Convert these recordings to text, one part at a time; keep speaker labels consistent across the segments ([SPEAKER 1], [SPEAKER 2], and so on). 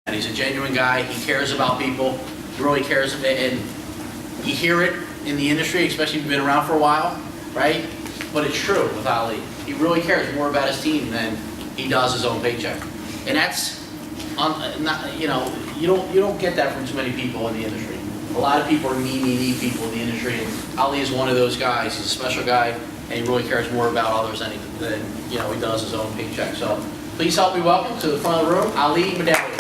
[SPEAKER 1] And he's a genuine guy. He cares about people. He really cares, and you hear it in the industry, especially if you've been around for a while, right? But it's true with Ali. He really cares more about his team than he does his own paycheck, and that's you don't get that from too many people in the industry. A lot of people are me people in the industry, and Ali is one of those guys. He's a special guy, and he really cares more about others than he does his own paycheck. So please help me welcome to the front of the room, Ali Mehdaoui.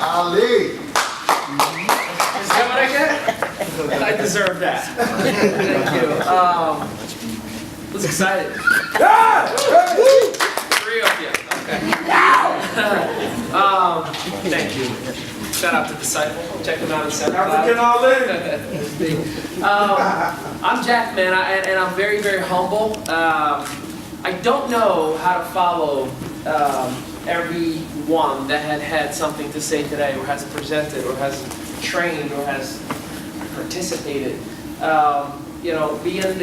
[SPEAKER 2] Ali.
[SPEAKER 3] Is that what I get? I deserve that. Thank you. I was excited. Three of you. Okay. Thank you. Shout out to Disciple. Check them out in SoundCloud. I'm Jack, man, and I'm very, very humble. I don't know how to follow everyone that had something to say today, or has presented, or has trained, or has participated. Being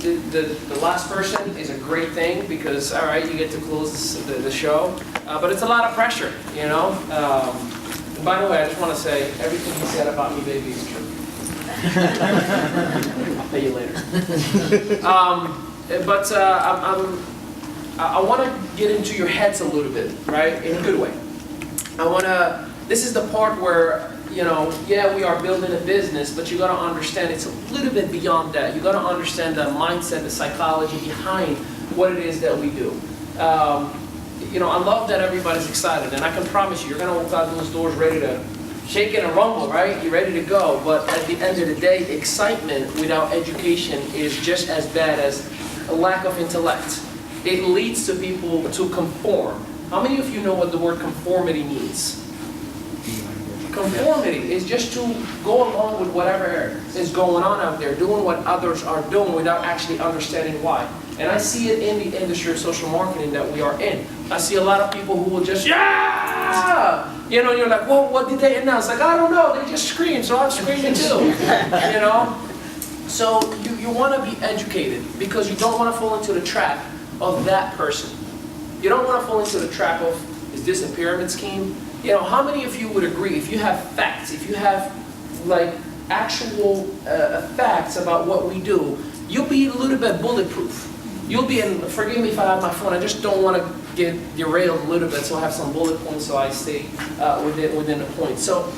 [SPEAKER 3] the last person is a great thing because, all right, you get to close the show, but it's a lot of pressure, And by the way, I just want to say everything you said about me, baby, is true. I'll pay you later. I want to get into your heads a little bit, right? In a good way. This is the part where, yeah, we are building a business, but you got to understand it's a little bit beyond that. You got to understand the mindset, the psychology behind what it is that we do. I love that everybody's excited, and I can promise you, you're going to walk out those doors ready to shake it and rumble, right? You're ready to go, but at the end of the day, excitement without education is just as bad as a lack of intellect. It leads to people to conform. How many of you know what the word conformity means? Conformity is just to go along with whatever is going on out there, doing what others are doing without actually understanding why. And I see it in the industry of social marketing that we are in. I see a lot of people who will just, yeah! And you're like, well, what did they announce? Like, I don't know, they just screamed, so I'm screaming too. So you want to be educated because you don't want to fall into the trap of that person. You don't want to fall into the trap of, is this a pyramid scheme? How many of you would agree, if you have facts, if you have like actual facts about what we do, you'll be a little bit bulletproof. You'll be in, forgive me if I have my phone, I just don't want to get derailed a little bit, so I have some bullet points so I stay within the point. So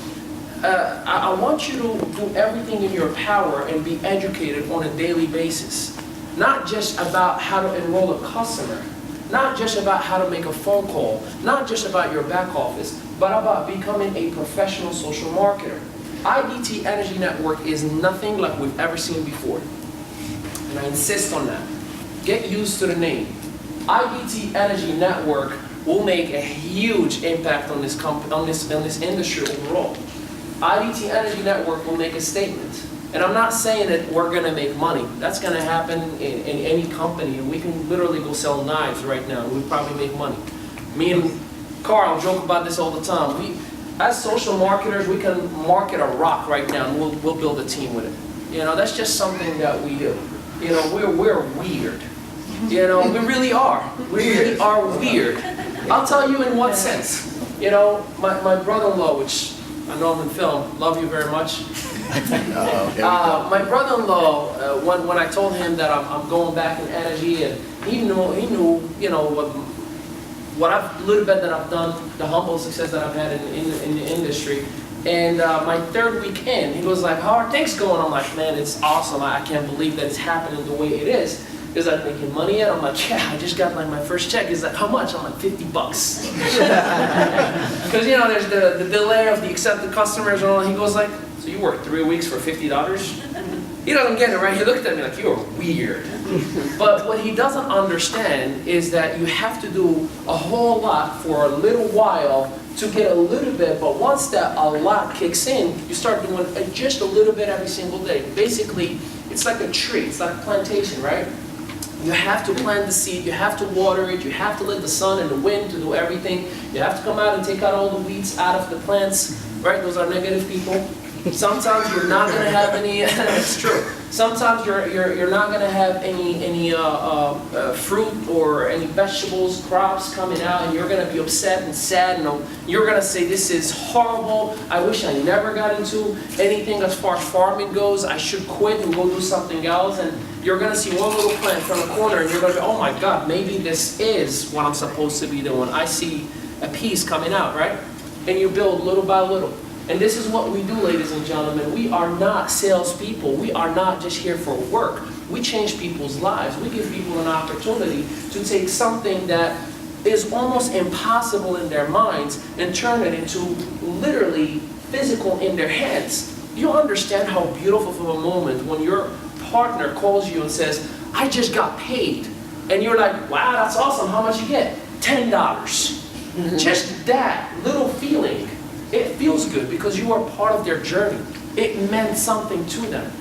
[SPEAKER 3] I want you to do everything in your power and be educated on a daily basis. Not just about how to enroll a customer, not just about how to make a phone call, not just about your back office, but about becoming a professional social marketer. IDT Energy Network is nothing like we've ever seen before. And I insist on that. Get used to the name. IDT Energy Network will make a huge impact on this industry overall. IDT Energy Network will make a statement. And I'm not saying that we're going to make money. That's going to happen in any company. And we can literally go sell knives right now and we'll probably make money. Me and Carl joke about this all the time. As social marketers, we can market a rock right now and we'll build a team with it. That's just something that we do. We're weird. We really are. We really are weird. I'll tell you in what sense. My brother-in-law, which I know him in film, love you very much. My brother-in-law, when I told him that I'm going back in energy, and he knew, what a little bit that I've done, the humble success that I've had in the industry. And my third week in, he was like, "How are things going?" I'm like, "Man, it's awesome. I can't believe that it's happening the way it is." He's like, "Making money yet?" I'm like, "Yeah, I just got like my first check." He's like, "How much?" I'm like, $50. Because there's the delay of the accepted customers and all. He goes like, "So you work 3 weeks for $50? He doesn't get it, right? He looked at me like, "You're weird." But what he doesn't understand is that you have to do a whole lot for a little while to get a little bit, but once that a lot kicks in, you start doing just a little bit every single day. Basically, it's like a tree, it's like a plantation, right? You have to plant the seed, you have to water it, you have to let the sun and the wind to do everything. You have to come out and take out all the weeds out of the plants, right? Those are negative people. Sometimes you're not going to have any, it's true. Sometimes you're not gonna have any fruit or any vegetables, crops coming out, and you're gonna be upset and sad, and you're gonna say, this is horrible, I wish I never got into anything as far as farming goes, I should quit and go do something else. And you're gonna see one little plant from the corner, and you're gonna be, oh my God, maybe this is what I'm supposed to be doing. I see a piece coming out, right? And you build little by little. And this is what we do, ladies and gentlemen. We are not salespeople. We are not just here for work. We change people's lives. We give people an opportunity to take something that is almost impossible in their minds and turn it into literally physical in their hands. You understand how beautiful of a moment when your partner calls you and says, I just got paid. And you're like, wow, that's awesome. How much you get? $10. Just that little feeling. It feels good because you are part of their journey. It meant something to them.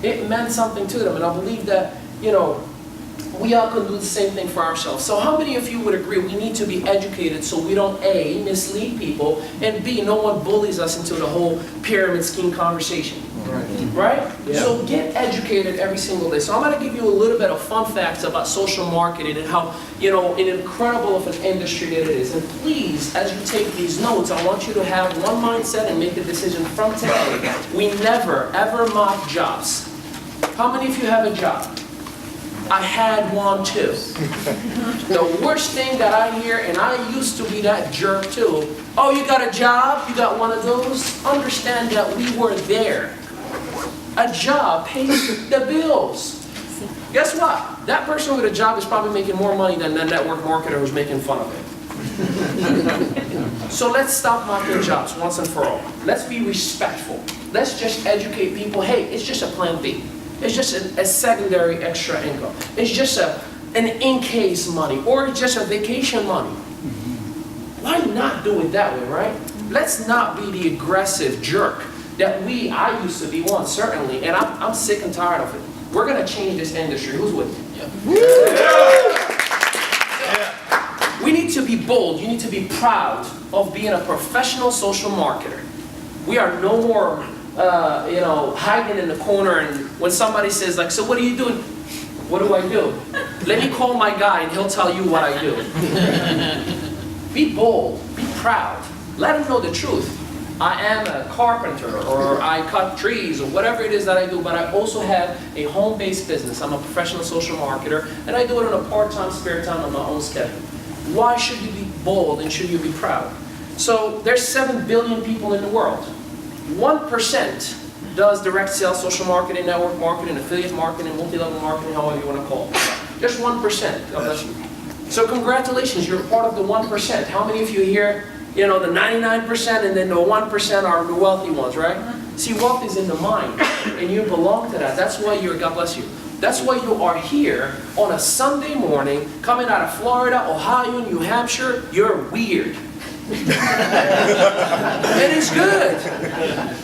[SPEAKER 3] It meant something to them. And I believe that, you know, we all can do the same thing for ourselves. So how many of you would agree we need to be educated so we don't A, mislead people, and B, no one bullies us into the whole pyramid scheme conversation? Right?
[SPEAKER 4] Yeah.
[SPEAKER 3] So get educated every single day. So I'm going to give you a little bit of fun facts about social marketing and how, you know, an incredible of an industry that it is. And please, as you take these notes, I want you to have one mindset and make a decision from today. We never, ever mock jobs. How many of you have a job? I had one too. The worst thing that I hear, and I used to be that jerk too, oh, you got a job? You got one of those? Understand that we were there. A job pays the bills. Guess what? That person with a job is probably making more money than the network marketer who's making fun of it. So let's stop mocking jobs once and for all. Let's be respectful. Let's just educate people. Hey, it's just a plan B. It's just a secondary extra income. It's just an in-case money, or it's just a vacation money. Why not do it that way, right? Let's not be the aggressive jerk that I used to be once, certainly, and I'm sick and tired of it. We're going to change this industry. Who's with me? Yeah. We need to be bold. You need to be proud of being a professional social marketer. We are no more you know, hiding in the corner, and when somebody says, like, so what are you doing? What do I do? Let me call my guy and he'll tell you what I do. Be bold, be proud. Let him know the truth. I am a carpenter, or I cut trees, or whatever it is that I do, but I also have a home-based business. I'm a professional social marketer, and I do it on a part-time, spare time on my own schedule. Why should you be bold and should you be proud? So there's 7 billion people in the world. 1% does direct sales, social marketing, network marketing, affiliate marketing, multi-level marketing, however you want to call it. Just 1%. God bless you. So congratulations, you're part of the 1%. How many of you here, you know, the 99% and then the 1% are the wealthy ones, right? See, wealth is in the mind, and you belong to that. That's why you're, God bless you. That's why you are here on a Sunday morning, coming out of Florida, Ohio, New Hampshire. You're weird. And it's good.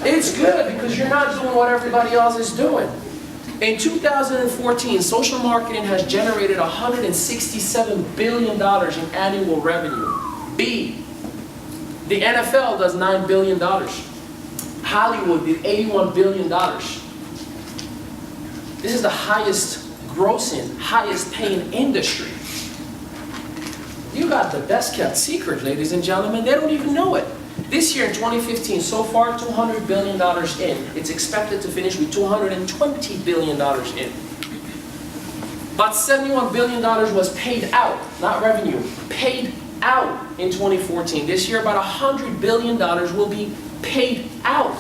[SPEAKER 3] It's good because you're not doing what everybody else is doing. In 2014, social marketing has generated $167 billion in annual revenue. B. The NFL does $9 billion. Hollywood did $81 billion. This is the highest grossing, highest paying industry. You got the best kept secret, ladies and gentlemen. They don't even know it. This year in 2015, so far, $200 billion in. It's expected to finish with $220 billion in. About $71 billion was paid out, not revenue, paid out in 2014. This year, about $100 billion will be paid out.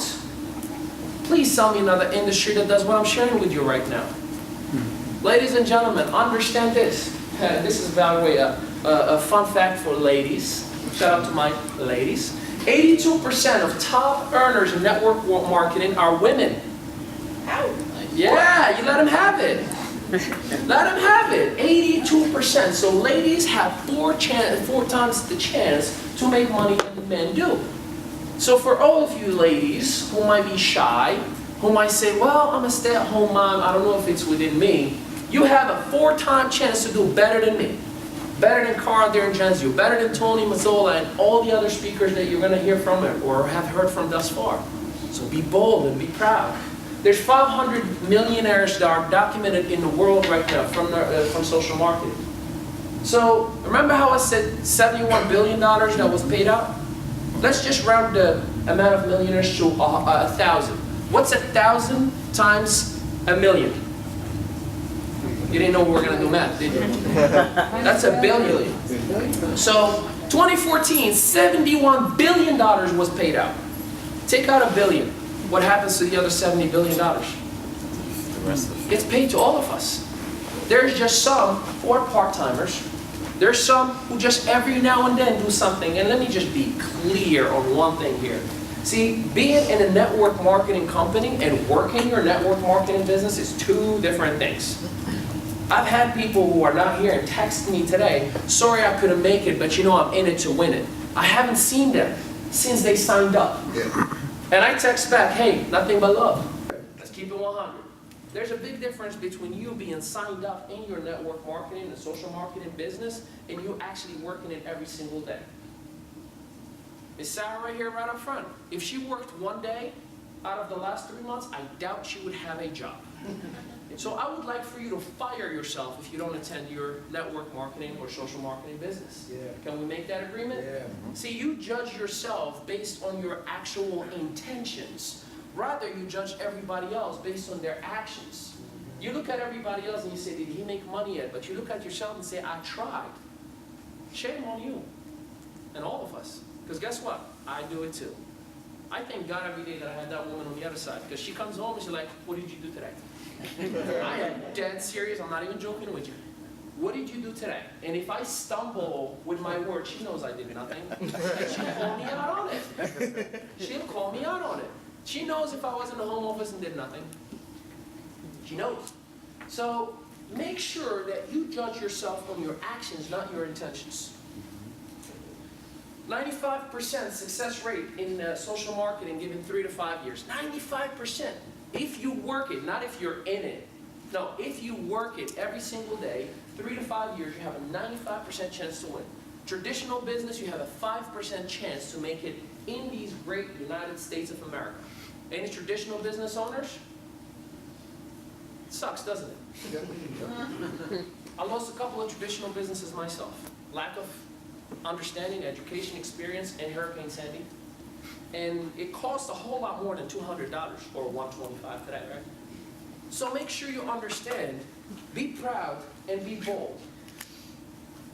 [SPEAKER 3] Please tell me another industry that does what I'm sharing with you right now. Ladies and gentlemen, understand this. This is, by the way, a fun fact for ladies. Shout out to my ladies. 82% of top earners in network marketing are women. Yeah, you let them have it. Let them have it. 82%. So ladies have four times the chance to make money than men do. So for all of you ladies who might be shy, who might say, well, I'm a stay-at-home mom, I don't know if it's within me, you have a 4-time chance to do better than me. Better than Carl D'Angenzio, better than Tony Mazzola, and all the other speakers that you're going to hear from or have heard from thus far. So be bold and be proud. There's 500 millionaires that are documented in the world right now from social marketing. So remember how I said $71 billion that was paid out? Let's just round the amount of millionaires to 1,000. What's 1,000 times a million? You didn't know we were going to do math, did you? That's a billion. So 2014, $71 billion was paid out. Take out $1 billion. What happens to the other $70 billion? It's paid to all of us. There's just some who are part-timers. There's some who just every now and then do something. And let me just be clear on one thing here. See, being in a network marketing company and working your network marketing business is two different things. I've had people who are not here and text me today, sorry I couldn't make it, but you know I'm in it to win it. I haven't seen them since they signed up. And I text back, hey, nothing but love. Let's keep it 100. There's a big difference between you being signed up in your network marketing and social marketing business and you actually working it every single day. Miss Sarah right here, right up front. If she worked one day out of the last 3 months, I doubt she would have a job. So I would like for you to fire yourself if you don't attend your network marketing or social marketing business.
[SPEAKER 2] Yeah.
[SPEAKER 3] Can we make that agreement?
[SPEAKER 2] Yeah.
[SPEAKER 3] See, you judge yourself based on your actual intentions. Rather, you judge everybody else based on their actions. You look at everybody else and you say, did he make money yet? But you look at yourself and say, I tried. Shame on you. And all of us. Because guess what? I do it too. I thank God every day that I had that woman on the other side. Because she comes home and she's like, what did you do today? I am dead serious. I'm not even joking with you. What did you do today? And if I stumble with my word, she knows I did nothing. And she'll call me out on it. She'll call me out on it. She knows if I was in the home office and did nothing. She knows. So make sure that you judge yourself on your actions, not your intentions. 95% success rate in social marketing given 3 to 5 years. 95%. If you work it, not if you're in it. No, if you work it every single day, 3 to 5 years, you have a 95% chance to win. Traditional business, you have a 5% chance to make it in these great United States of America. Any traditional business owners? It sucks, doesn't it? I lost a couple of traditional businesses myself. Lack of understanding, education, experience, and Hurricane Sandy. And it costs a whole lot more than $200 or $125 today, right? So make sure you understand, be proud, and be bold.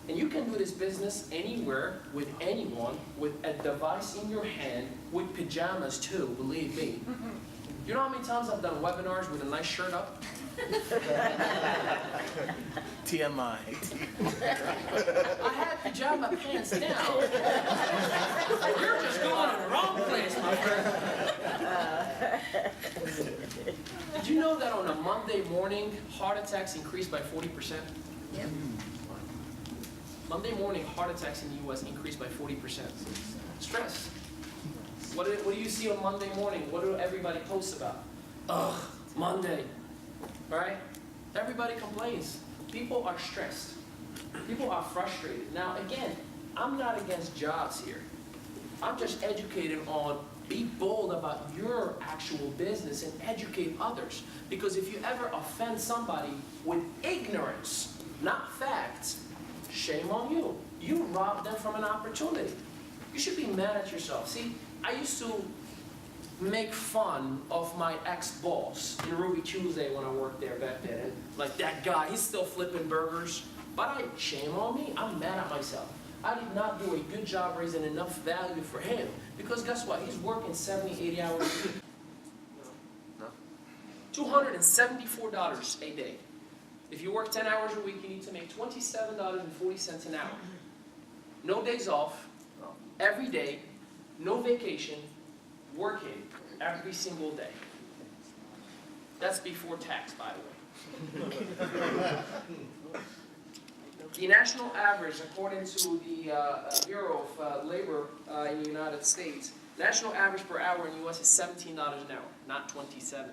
[SPEAKER 3] And you can do this business anywhere, with anyone, with a device in your hand, with pajamas too, believe me. You know how many times I've done webinars with a nice shirt up?
[SPEAKER 4] TMI.
[SPEAKER 3] I had pajama pants down. You're just going to the wrong place, my friend. Did you know that on a Monday morning, heart attacks increased by 40%?
[SPEAKER 5] Yep.
[SPEAKER 3] Monday morning, heart attacks in the U.S. increased by 40%. Stress. What do you see on Monday morning? What do everybody post about? Ugh, Monday. Right? Everybody complains. People are stressed. People are frustrated. Now, again, I'm not against jobs here. I'm just educated on be bold about your actual business and educate others. Because if you ever offend somebody with ignorance, not facts, shame on you. You robbed them from an opportunity. You should be mad at yourself. See, I used to make fun of my ex-boss in Ruby Tuesday when I worked there back then. And like, that guy, he's still flipping burgers. But shame on me, I'm mad at myself. I did not do a good job raising enough value for him. Because guess what? He's working 70, 80 hours a week. No. $274 a day. If you work 10 hours a week, you need to make $27.40 an hour. No days off, every day, no vacation, working every single day. That's before tax, by the way. The national average, according to the Bureau of Labor in the United States, national average per hour in the U.S. is $17 an hour, not $27.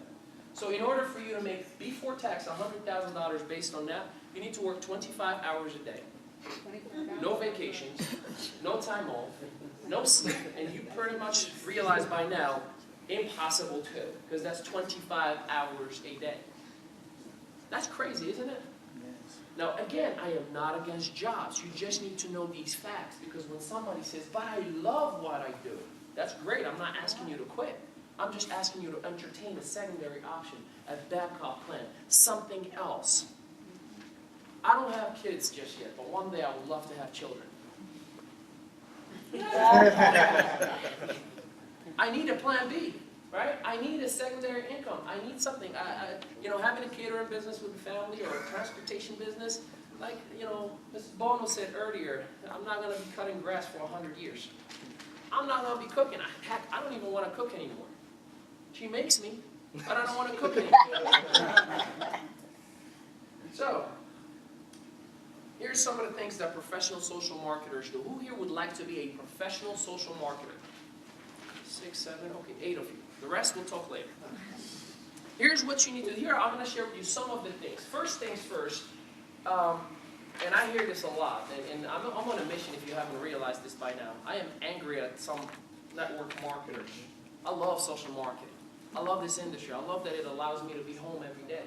[SPEAKER 3] So in order for you to make, before tax, $100,000 based on that, you need to work 25 hours a day. No vacations, no time off, no sleep, and you pretty much realize by now, Impossible to, because that's 25 hours a day. That's crazy, isn't it?
[SPEAKER 2] Yes.
[SPEAKER 3] Now, again, I am not against jobs. You just need to know these facts, because when somebody says, but I love what I do, that's great. I'm not asking you to quit. I'm just asking you to entertain a secondary option, a backup plan, something else. I don't have kids just yet, but one day I would love to have children. I need a plan B, right? I need a secondary income. I need something. Having a catering business with the family or a transportation business, like, Mrs. Bono said earlier, I'm not going to be cutting grass for 100 years. I'm not going to be cooking. Heck, I don't even want to cook anymore. She makes me, but I don't want to cook anymore. So, here's some of the things that professional social marketers do. Who here would like to be a professional social marketer? 6, 7, okay, 8 of you. The rest we'll talk later. Here's what you need to do. Here, I'm going to share with you some of the things. First things first, and I hear this a lot, and I'm on a mission if you haven't realized this by now. I am angry at some network marketers. I love social marketing. I love this industry. I love that it allows me to be home every day,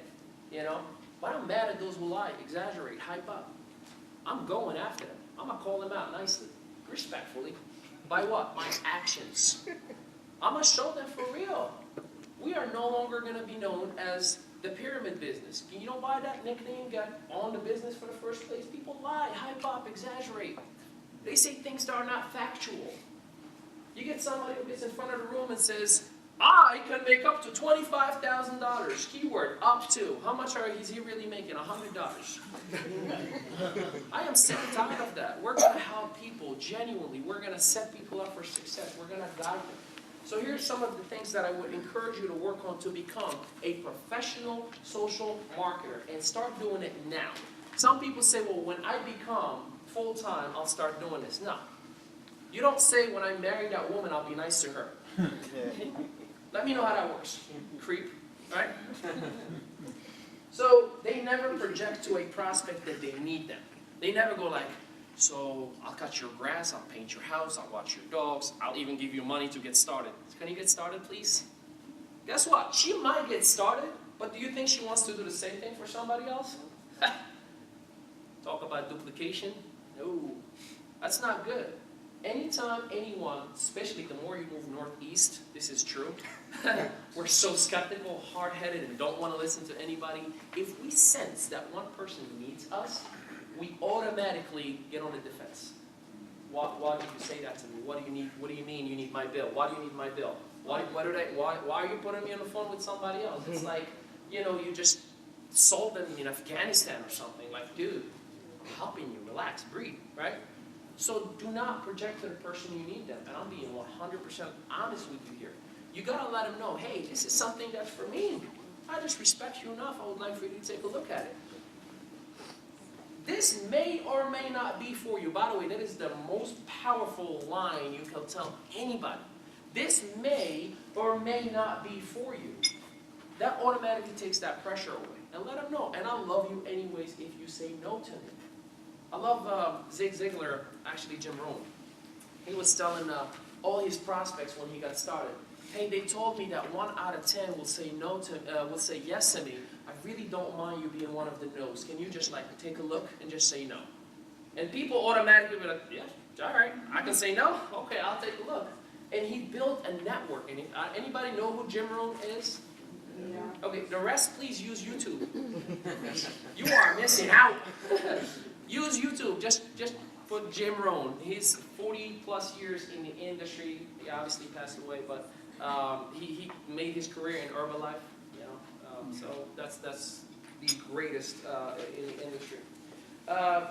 [SPEAKER 3] But I'm mad at those who lie, exaggerate, hype up. I'm going after them. I'm going to call them out nicely, respectfully. By what? My actions. I'm going to show them for real. We are no longer going to be known as the pyramid business. You know why that nickname got on the business for the first place? People lie, hype up, exaggerate. They say things that are not factual. You get somebody who gets in front of the room and says, I can make up to $25,000. Keyword, up to. How much is he really making? $100. I am sick and tired of that. We're going to help people genuinely. We're going to set people up for success. We're going to guide them. So here's some of the things that I would encourage you to work on to become a professional social marketer, and start doing it now. Some people say, well, when I become full-time, I'll start doing this. No. You don't say, when I marry that woman, I'll be nice to her. Let me know how that works. Creep, right? So they never project to a prospect that they need them. They never go like, so I'll cut your grass, I'll paint your house, I'll watch your dogs, I'll even give you money to get started. Can you get started, please? Guess what? She might get started, but do you think she wants to do the same thing for somebody else? Talk about duplication? No, that's not good. Anytime anyone, especially the more you move northeast, this is true, we're so skeptical, hard-headed, and don't want to listen to anybody. If we sense that one person needs us, we automatically get on the defense. Why did you say that to me? What do you need? What do you mean you need my bill? Why do you need my bill? Why are you putting me on the phone with somebody else? It's like, you just sold them in Afghanistan or something. Like, dude, I'm helping you. Relax, breathe, right? So do not project to the person you need them. And I'm being 100% honest with you here. You got to let them know, hey, this is something that's for me. I just respect you enough. I would like for you to take a look at it. This may or may not be for you. By the way, that is the most powerful line you can tell anybody. This may or may not be for you. That automatically takes that pressure away. And let them know. And I'll love you anyways if you say no to me. I love Zig Ziglar, actually Jim Rohn. He was telling all his prospects when he got started, hey, they told me that 1 out of 10 will say will say yes to me. I really don't mind you being one of the no's. Can you just take a look and just say no? And people automatically be like, yeah, all right, I can say no. Okay, I'll take a look. And he built a network. And anybody know who Jim Rohn is? Yeah. Okay, the rest, please use YouTube. You are missing out. Use YouTube. Just put Jim Rohn. He's 40 plus years in the industry. He obviously passed away, but he made his career in Herbalife. So that's the greatest in the industry.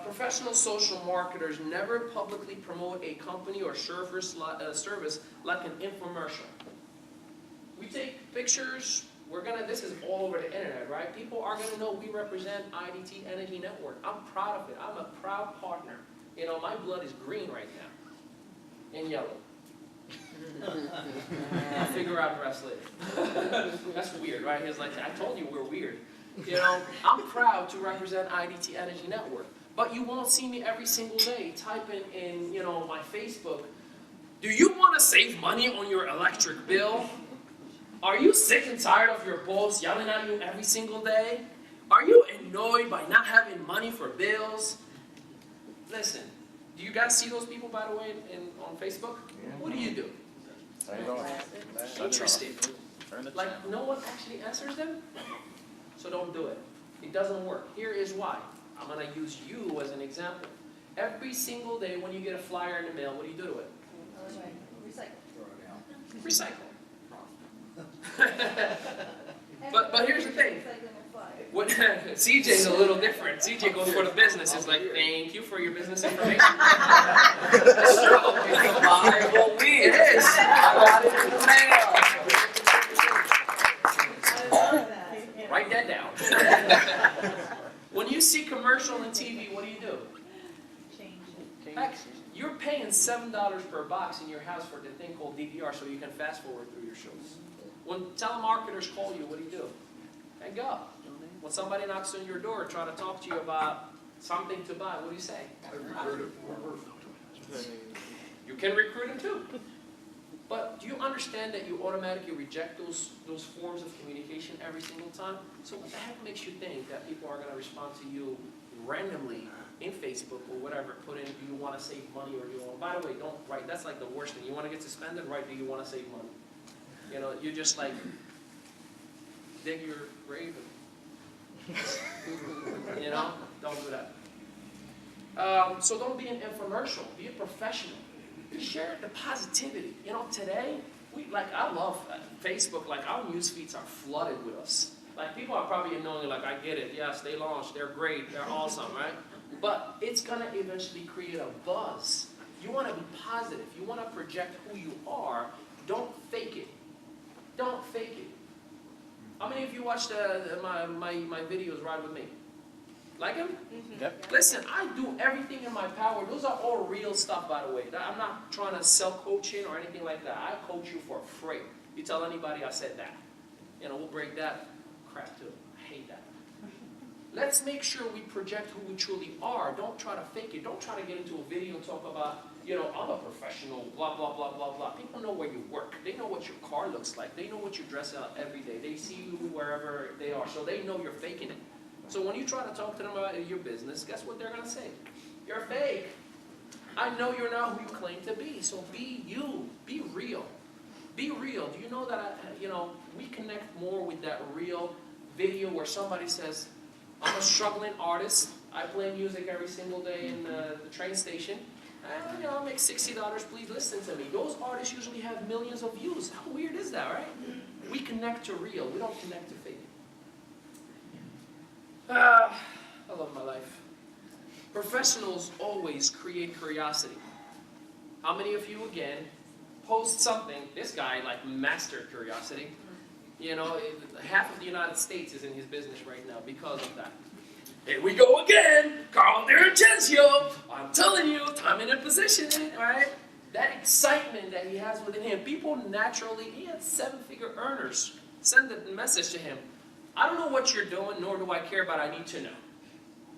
[SPEAKER 3] Professional social marketers never publicly promote a company or service like an infomercial. We take pictures. This is all over the internet, right? People are gonna know we represent IDT Energy Network. I'm proud of it. I'm a proud partner. My blood is green right now, and yellow. I'll figure out the rest later. That's weird, right? He's like, I told you we're weird. I'm proud to represent IDT Energy Network, but you won't see me every single day typing in, my Facebook, do you want to save money on your electric bill? Are you sick and tired of your boss yelling at you every single day? Are you annoyed by not having money for bills? Listen, do you guys see those people, by the way, on Facebook? What do you do? Interesting. Like, no one actually answers them? So don't do it. It doesn't work. Here is why. I'm going to use you as an example. Every single day when you get a flyer in the mail, what do you do to it? Recycle. But here's the thing. What, CJ's a little different. CJ goes for the business. It's like, thank you for your business information. It's true. It is. Write that down. When you see commercial on TV, what do? Heck, you're paying $7 per box in your house for the thing called DVR so you can fast forward through your shows. When telemarketers call you, what do? Hang up. When somebody knocks on your door trying to talk to you about something to buy, what do you say? You can recruit them too. But do you understand that you automatically reject those forms of communication every single time? So what the heck makes you think that people are going to respond to you randomly in Facebook or whatever, put in, do you want to save money or do you want, by the way, don't write, that's like the worst thing. You want to get suspended, write, do you want to save money? You know, you just like, dig your grave and, you know, don't do that. So don't be an infomercial, be a professional. Share the positivity. You know, today, I love Facebook, like our news feeds are flooded with us. Like people are probably annoying, like I get it, yes, they launched, they're great, they're awesome, right? But it's gonna eventually create a buzz. You wanna be positive, you wanna project who you are, don't fake it. Don't fake it. How many of you watched my videos, Ride With Me? Like them? Yep. Listen, I do everything in my power. Those are all real stuff, by the way. I'm not trying to sell coaching or anything like that. I coach you for free. You tell anybody I said that. You know, we'll break that crap too. I hate that. Let's make sure we project who we truly are. Don't try to fake it. Don't try to get into a video and talk about, you know, I'm a professional, blah, blah, blah, blah, blah. People know where you work. They know what your car looks like. They know what you dress out every day. They see you wherever they are. So they know you're faking it. So when you try to talk to them about your business, guess what they're going to say? You're fake. I know you're not who you claim to be. So be you. Be real. Be real. Do you know that, we connect more with that real video where somebody says, I'm a struggling artist. I play music every single day in the train station. And, I'll make $60. Please listen to me. Those artists usually have millions of views. How weird is that, right? We connect to real. We don't connect to fake. I love my life. Professionals always create curiosity. How many of you, again, post something? This guy, mastered curiosity. You know, half of the United States is in his business right now because of that. Here we go again, Carl D'Argentio. I'm telling you, time and positioning, right? That excitement that he has within him. People naturally, he had 7-figure earners send a message to him. I don't know what you're doing, nor do I care, but I need to know.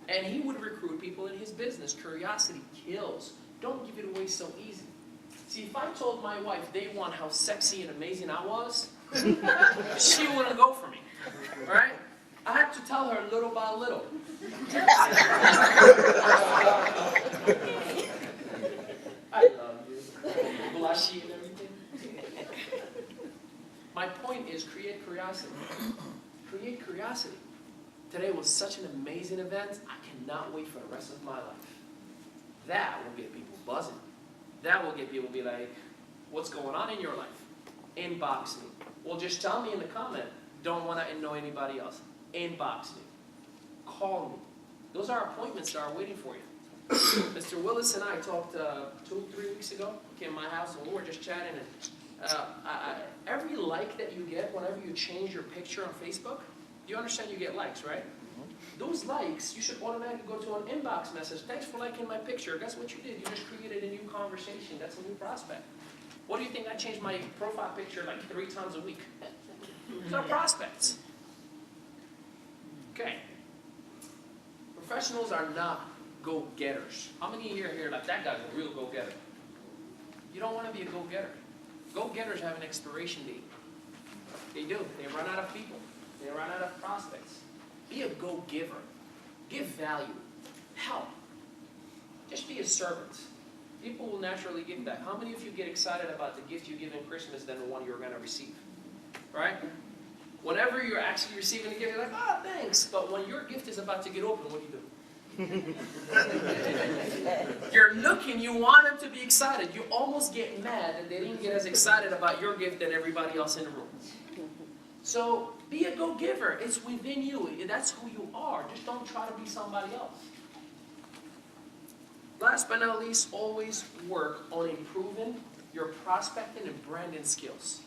[SPEAKER 3] And he would recruit people in his business. Curiosity kills. Don't give it away so easy. See, if I told my wife day one how sexy and amazing I was, she wouldn't go for me, right? I had to tell her little by little. I love you. Blushy and everything. My point is create curiosity. Create curiosity. Today was such an amazing event. I cannot wait for the rest of my life. That will get people buzzing. That will get people to be like, what's going on in your life? Inbox me. Well, just tell me in the comment. Don't want to know anybody else. Inbox me. Call me. Those are appointments that are waiting for you. Mr. Willis and I talked 2-3 weeks ago. He came to my house and we were just chatting. And every like that you get whenever you change your picture on Facebook, you understand you get likes, right? Those likes, you should automatically go to an inbox message. Thanks for liking my picture. Guess what you did? You just created a new conversation. That's a new prospect. What do you think? I change my profile picture 3 times a week. Those are prospects. Okay. Professionals are not go-getters. How many here that guy's a real go-getter? You don't want to be a go-getter. Go-getters have an expiration date. They do. They run out of people. They run out of prospects. Be a go-giver. Give value. Help. Just be a servant. People will naturally give that. How many of you get excited about the gift you give in Christmas than the one you're going to receive? Right? Whenever you're actually receiving a gift, you're like, oh, thanks. But when your gift is about to get open, what do? You're looking, you want them to be excited. You almost get mad that they didn't get as excited about your gift than everybody else in the room. So be a go-giver. It's within you. That's who you are. Just don't try to be somebody else. Last but not least, always work on improving your prospecting and branding skills.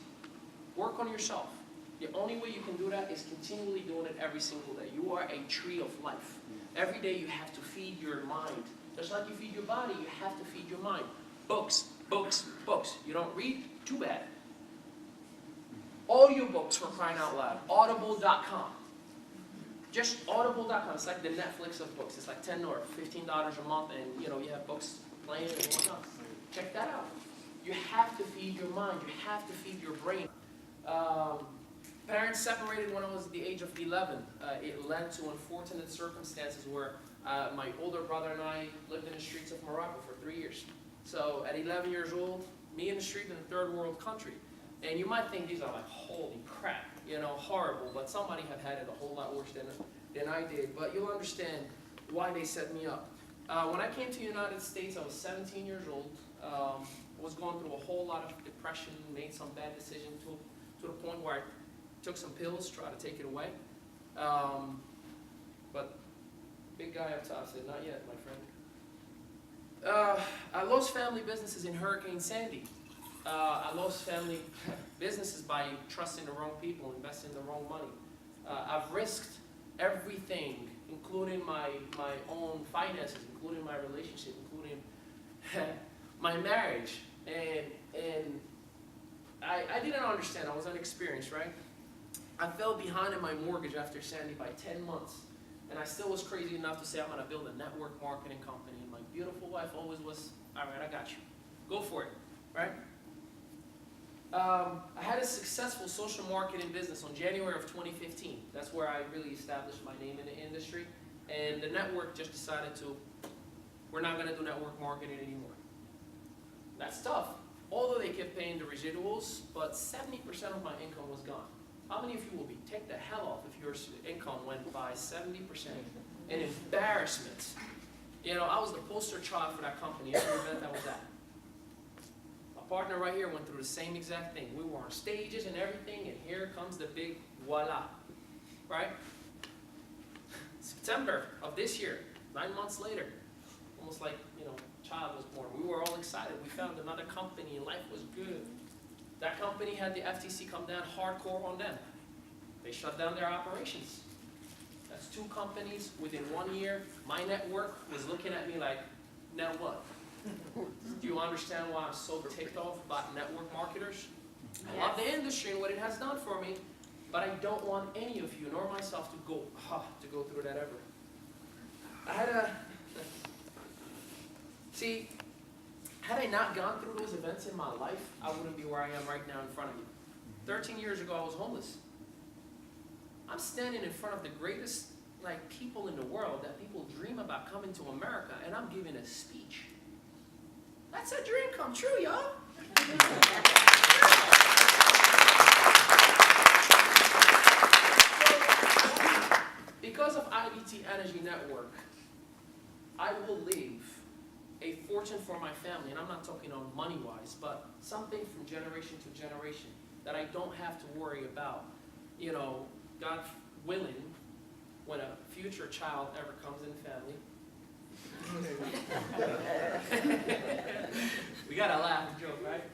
[SPEAKER 3] Work on yourself. The only way you can do that is continually doing it every single day. You are a tree of life. Every day you have to feed your mind. Just like you feed your body, you have to feed your mind. Books, books, books. You don't read? Too bad. Audiobooks, for crying out loud. Audible.com. Just audible.com. It's like the Netflix of books. It's like $10 or $15 a month, and you have books playing and whatnot. Check that out. You have to feed your mind. You have to feed your brain. Parents separated when I was at the age of 11. It led to unfortunate circumstances where my older brother and I lived in the streets of Morocco for 3 years. So at 11 years old, me in the street in a third world country. And you might think these are like, holy crap, horrible, but somebody have had it a whole lot worse than I did. But you'll understand why they set me up. When I came to the United States, I was 17 years old. Was going through a whole lot of depression, made some bad decisions to the point where I took some pills, tried to take it away. But big guy up top said, not yet, my friend. I lost family businesses in Hurricane Sandy. I lost family businesses by trusting the wrong people, investing the wrong money. I've risked everything, including my own finances, including my relationship, including my marriage. And I didn't understand. I was unexperienced, right? I fell behind in my mortgage after Sandy by 10 months. And I still was crazy enough to say I'm going to build a network marketing company. And my beautiful wife always was, all right, I got you. Go for it, right? I had a successful social marketing business on January of 2015. That's where I really established my name in the industry. And the network just decided we're not going to do network marketing anymore. That's tough. Although they kept paying the residuals, but 70% of my income was gone. How many of you will take the hell off if your income went by 70%? An embarrassment. I was the poster child for that company, every event I was at. My partner right here went through the same exact thing. We were on stages and everything, and here comes the big voila, right? September of this year, 9 months later, almost like, child was born. We were all excited. We found another company, and life was good. That company had the FTC come down hardcore on them. They shut down their operations. That's 2 companies within 1 year. My network was looking at me like, now what? Do you understand why I'm so ticked off about network marketers? Yes. I love the industry and what it has done for me, but I don't want any of you, nor myself, to go through that ever. See, had I not gone through those events in my life, I wouldn't be where I am right now in front of you. 13 years ago, I was homeless. I'm standing in front of the greatest people in the world that people dream about coming to America, and I'm giving a speech. That's a dream come true, y'all. Because of IDT Energy Network, I will leave a fortune for my family, and I'm not talking on money-wise, but something from generation to generation that I don't have to worry about. God willing, when a future child ever comes in the family. We gotta laugh and joke, right?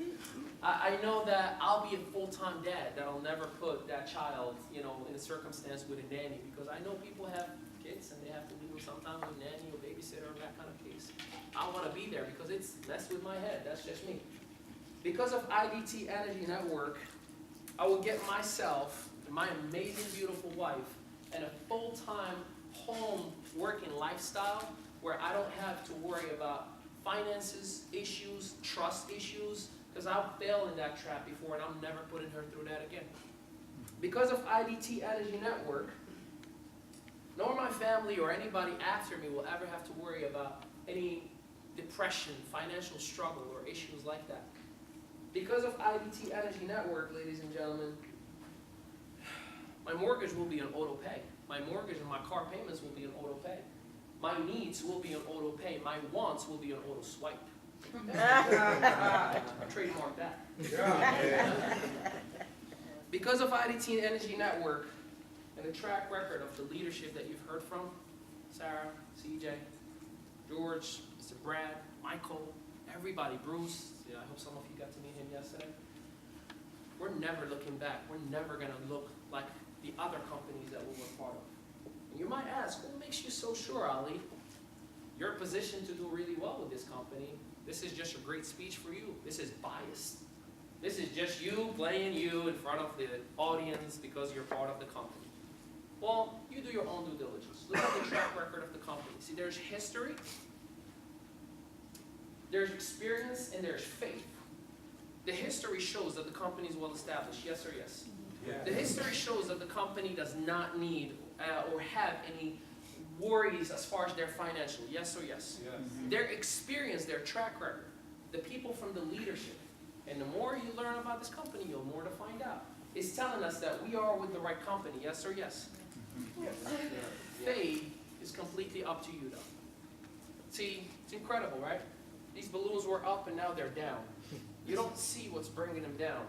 [SPEAKER 3] I know that I'll be a full-time dad, that I'll never put that child, in a circumstance with a nanny, because I know people have kids and they have to deal sometimes with a nanny or babysitter or that kind of case. I want to be there because it's messed with my head. That's just me. Because of IDT Energy Network, I will get myself, my amazing, beautiful wife, and a full-time home working lifestyle where I don't have to worry about finances, issues, trust issues, because I've failed in that trap before and I'm never putting her through that again. Because of IDT Energy Network, nor my family or anybody after me will ever have to worry about any depression, financial struggle, or issues like that. Because of IDT Energy Network, ladies and gentlemen, my mortgage will be on auto pay. My mortgage and my car payments will be on auto pay. My needs will be on auto pay. My wants will be on auto swipe. I trademark that. Because of IDT Energy Network and the track record of the leadership that you've heard from, Sarah, CJ, George, Mr. Brad, Michael, everybody, Bruce, I hope some of you got to meet him yesterday. We're never looking back. We're never going to look like the other companies that we were part of. And you might ask, what makes you so sure, Ali? You're positioned to do really well with this company. This is just a great speech for you. This is biased. This is just you playing you in front of the audience because you're part of the company. Well, you do your own due diligence. Look at the track record of the company. See, there's history, there's experience, and there's faith. The history shows that the company is well established, yes or yes?
[SPEAKER 2] Yeah.
[SPEAKER 3] The history shows that the company does not need or have any worries as far as their financial, yes or yes?
[SPEAKER 2] Yes.
[SPEAKER 3] Their experience, their track record, the people from the leadership. And the more you learn about this company, you'll more to find out. It's telling us that we are with the right company, yes or yes? Faith is completely up to you though. See, it's incredible, right? These balloons were up and now they're down. You don't see what's bringing them down.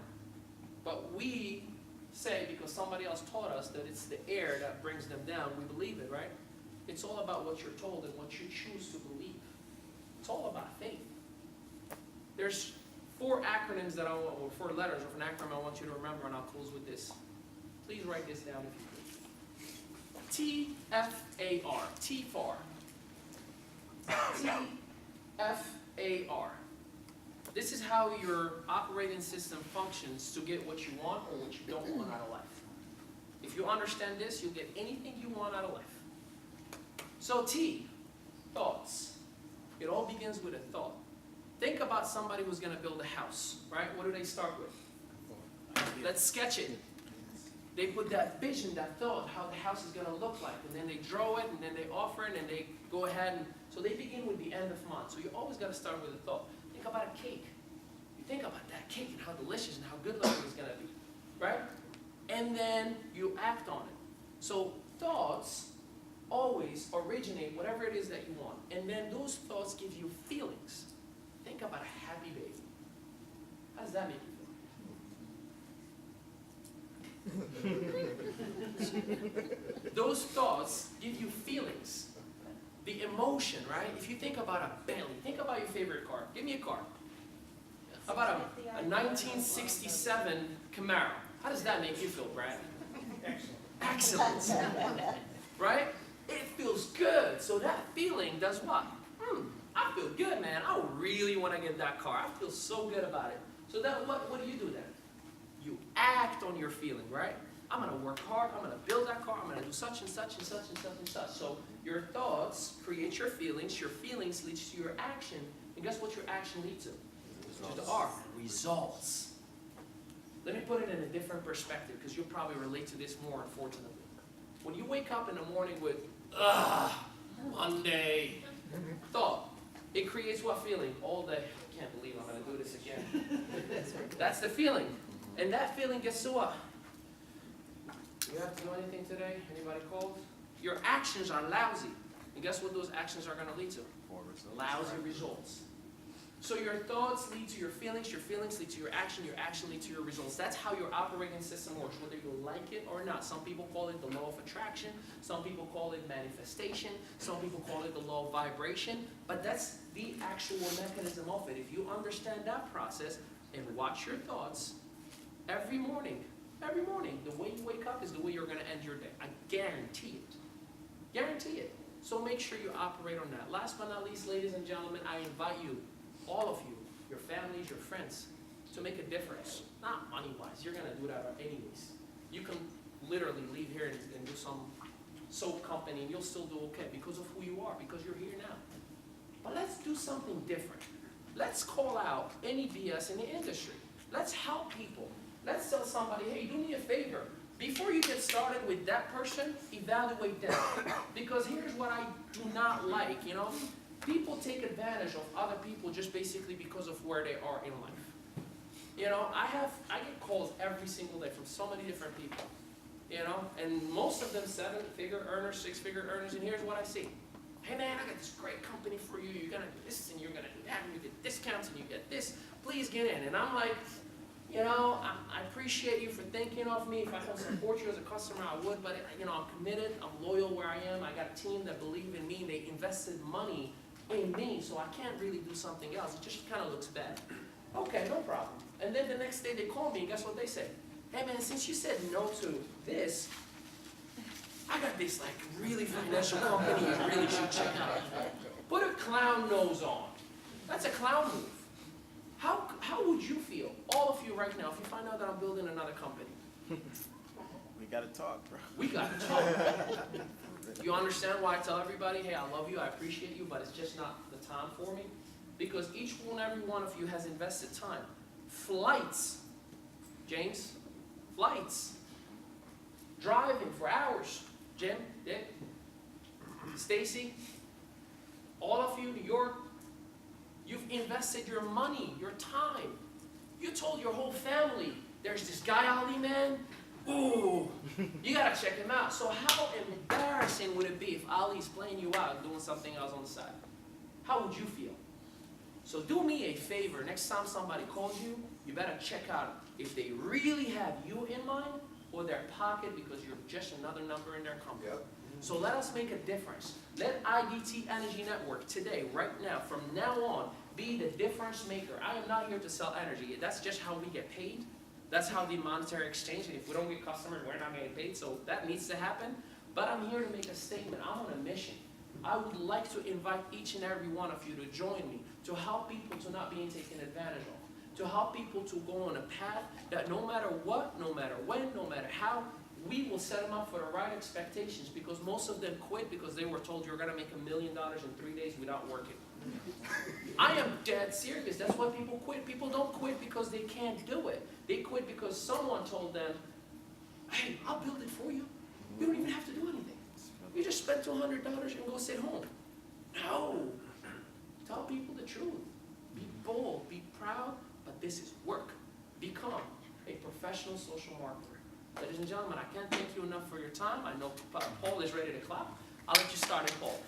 [SPEAKER 3] But we say, because somebody else taught us that it's the air that brings them down, we believe it, right? It's all about what you're told and what you choose to believe. It's all about faith. There's 4 acronyms that I want, or 4 letters of an acronym I want you to remember, and I'll close with this. Please write this down if you could. T-F-A-R. T-FAR. T-F-A-R. This is how your operating system functions to get what you want or what you don't want out of life. If you understand this, you'll get anything you want out of life. So T, thoughts. It all begins with a thought. Think about somebody who's going to build a house, right? What do they start with? Let's sketch it. They put that vision, that thought, how the house is going to look like, and then they draw it, and then they offer it, and they go ahead, and so they begin with the end of mind. So you always got to start with a thought. Think about a cake. You think about that cake and how delicious and how good looking it's going to be, right? And then you act on it. So thoughts always originate whatever it is that you want, and then those thoughts give you feelings. Think about a happy baby. How does that make you feel? Those thoughts give you feelings. The emotion, right? If you think about a Bentley, think about your favorite car. Give me a car. How about a 1967 Camaro? How does that make you feel, Brad? Excellent. Right? It feels good. So that feeling does what? I feel good, man. I really want to get that car. I feel so good about it. So that what do you do then? You act on your feeling, right? I'm going to work hard. I'm going to build that car. I'm going to do such and such and such and such and such. So your thoughts create your feelings. Your feelings leads to your action. And guess what your action leads to? To the R. Results. Let me put it in a different perspective because you'll probably relate to this more, unfortunately. When you wake up in the morning with, Monday, thought, it creates what feeling? All day. I can't believe I'm going to do this again. That's the feeling. And that feeling gets to what? You have to do anything today? Anybody called? Your actions are lousy. And guess what those actions are going to lead to? Lousy results. So your thoughts lead to your feelings lead to your action leads to your results. That's how your operating system works, whether you like it or not. Some people call it the law of attraction. Some people call it manifestation. Some people call it the law of vibration. But that's the actual mechanism of it. If you understand that process and watch your thoughts, every morning, the way you wake up is the way you're going to end your day. I guarantee it. Guarantee it. So make sure you operate on that. Last but not least, ladies and gentlemen, I invite you, all of you, your families, your friends, to make a difference. Not money-wise. You're going to do that anyways. You can literally leave here and do some soap company and you'll still do okay because of who you are, because you're here now. But let's do something different. Let's call out any BS in the industry. Let's help people. Let's tell somebody, hey, do me a favor. before you get started with that person, evaluate them. Because here's what I do not like, you know? People take advantage of other people just basically because of where they are in life. You know, I get calls every single day from so many different people, you know? And most of them 7-figure earners, 6-figure earners, and here's what I see. Hey man, I got this great company for you. You're gonna do this and you're gonna do that, and you get discounts and you get this. Please get in. And I'm like, you know, I appreciate you for thinking of me. If I can support you as a customer, I would. But you know, I'm committed. I'm loyal where I am. I got a team that believe in me. They invested money in me, so I can't really do something else. It just kind of looks bad. Okay, no problem. And then the next day they call me, and guess what they say? Hey man, since you said no to this, I got this like really financial company you really should check out. Put a clown nose on. That's a clown move. How would you feel, all of you right now, if you find out that I'm building another company?
[SPEAKER 2] We gotta talk, bro.
[SPEAKER 3] We gotta talk. You understand why I tell everybody, hey, I love you, I appreciate you, but it's just not the time for me? Because each and every one of you has invested time. Flights, James, flights. Driving for hours. Jim, Dick, Stacy, all of you, New York, you've invested your money, your time. You told your whole family, there's this guy, Ali, man, ooh, you gotta check him out. So how embarrassing would it be if Ali's playing you out and doing something else on the side? How would you feel? So do me a favor, next time somebody calls you, you better check out if they really have you in mind or their pocket because you're just another number in their company.
[SPEAKER 2] Yep.
[SPEAKER 3] So let us make a difference. Let IDT Energy Network today, right now, from now on, be the difference maker. I am not here to sell energy. That's just how we get paid. That's how the monetary exchange, and if we don't get customers, we're not getting paid. So that needs to happen. But I'm here to make a statement. I'm on a mission. I would like to invite each and every one of you to join me, to help people to not being taken advantage of, to help people to go on a path that no matter what, no matter when, no matter how, we will set them up for the right expectations, because most of them quit because they were told you're going to make $1 million in 3 days without working. I am dead serious. That's why people quit. People don't quit because they can't do it. They quit because someone told them, hey, I'll build it for you. You don't even have to do anything. You just spend $200 and go sit home. No. Tell people the truth. Be bold, be proud, but this is work. Become a professional social marketer. Ladies and gentlemen, I can't thank you enough for your time. I know Paul is ready to clap. I'll let you start it, Paul.